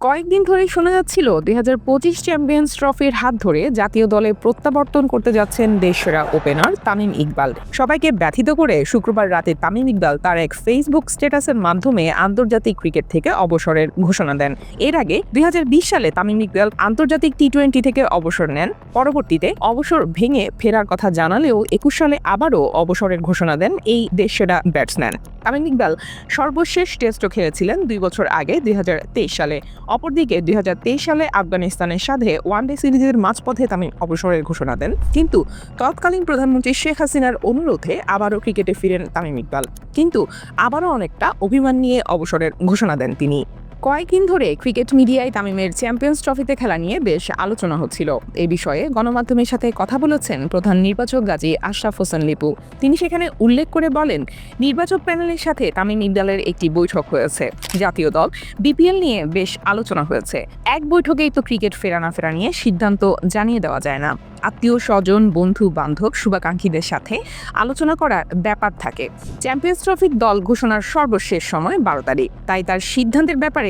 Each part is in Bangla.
কয়েকদিন ধরেই শোনা যাচ্ছিল ২০২৫ চ্যাম্পিয়ন্স ট্রফির হাত ধরে জাতীয় দলে প্রত্যাবর্তন করতে যাচ্ছেন দেশসেরা ওপেনার তামিম ইকবাল। সবাইকে ব্যথিত করে শুক্রবার রাতে তামিম ইকবাল তার এক ফেসবুক স্ট্যাটাসের মাধ্যমে আন্তর্জাতিক ক্রিকেট থেকে অবসরের ঘোষণা দেন। এর আগে ২০২০ সালে তামিম ইকবাল আন্তর্জাতিক টি-20 থেকে অবসর নেন। পরবর্তীতে অবসর ভেঙে ফেরার কথা জানালেও ২১ সালে আবারও অবসরের ঘোষণা দেন এই দেশসেরা ব্যাটসম্যান। তামিম ইকবাল সর্বশেষ টেস্টও খেলেছিলেন ২ বছর আগে ২০২৩ সালে। অপরদিকে ২০২৩ সালে আফগানিস্তানের সাথে ওয়ানডে সিরিজের মাঝপথে তামিম অবসরের ঘোষণা দেন, কিন্তু তৎকালীন প্রধানমন্ত্রী শেখ হাসিনার অনুরোধে আবারও ক্রিকেটে ফিরেন তামিম ইকবাল। কিন্তু আবারও অনেকটা অভিমান নিয়ে অবসরের ঘোষণা দেন তিনি। কয়েকদিন ধরে ক্রিকেট মিডিয়ায় তামিমের চ্যাম্পিয়ন্স ট্রফিতে খেলা নিয়ে বেশ আলোচনা হচ্ছিল। এই বিষয়ে গণমাধ্যমের সাথে কথা বলেছেন প্রধান নির্বাচক গাজী আশরাফ হোসেন লিপু। তিনি সেখানে উল্লেখ করে বলেন, নির্বাচক প্যানেলের সাথে তামিম ইকবালের একটি বৈঠক হয়েছে। জাতীয় দল বিপিএল নিয়ে বেশ আলোচনা হয়েছে। এক বৈঠকেই তো ক্রিকেট ফেরা না ফেরা নিয়ে সিদ্ধান্ত জানিয়ে দেওয়া যায় না। আত্মীয় স্বজন, বন্ধু বান্ধব, শুভাকাঙ্ক্ষীদের সাথে আলোচনা করার ব্যাপার থাকে। চ্যাম্পিয়ন্স ট্রফির দল ঘোষণার সর্বশেষ সময় ১২ তারিখ, তাই তার সিদ্ধান্তের ব্যাপারে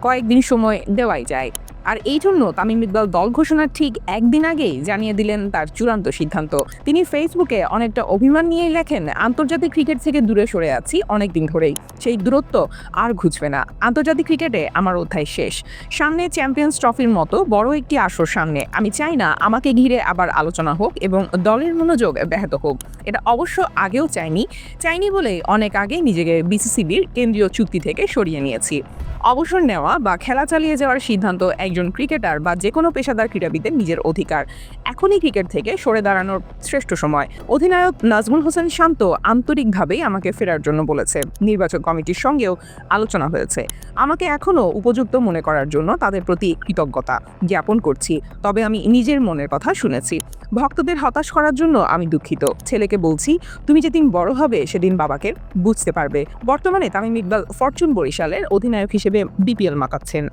কয়েকদিন সময় দেওয়াই যায়। আর এই জন্য তামিম ইকবাল দল ঘোষণার ঠিক একদিন আগেই জানিয়ে দিলেন তার চূড়ান্ত সিদ্ধান্ত। তিনি ফেসবুকে অনেকটা অভিমান নিয়েই লেখেন, আন্তর্জাতিক ক্রিকেট থেকে দূরে সরে আছি অনেকদিন ধরেই, সেই দূরত্ব আর ঘুচবে না। আন্তর্জাতিক ক্রিকেটে আমার অধ্যায় শেষ। সামনে চ্যাম্পিয়ন্স ট্রফির মতো বড় একটি আসর সামনে। আমি চাই না আমাকে ঘিরে আবার আলোচনা হোক এবং দলের মনোযোগ ব্যাহত হোক। এটা অবশ্য আগেও চাইনি বলেই অনেক আগেই নিজেকে বিসিসিবির কেন্দ্রীয় চুক্তি থেকে সরিয়ে নিয়েছি। অবসর নেওয়া বা খেলা চালিয়ে যাওয়ার সিদ্ধান্ত একজন ক্রিকেটার বা যে কোনো পেশাদার ক্রীড়াবিদের নিজের অধিকার। এখনই ক্রিকেট থেকে সরে দাঁড়ানোর শ্রেষ্ঠ সময়। অধিনায়ক নাজমুল হোসেন শান্ত আন্তরিকভাবেই আমাকে ফেরার জন্য বলেছে। নির্বাচক কমিটির সঙ্গেও আলোচনা হয়েছে। আমাকে এখনও উপযুক্ত মনে করার জন্য তাদের প্রতি কৃতজ্ঞতা জ্ঞাপন করছি। তবে আমি নিজের মনের কথা শুনেছি। ভক্তদের হতাশ করার জন্য আমি দুঃখিত। ছেলেকে বলছি, তুমি যেদিন বড় হবে সেদিন বাবাকে বুঝতে পারবে। বর্তমানে তামিম ইকবাল ফরচুন বরিশালের অধিনায়ক হিসেবে বিপিএল মাকাচ্ছেন।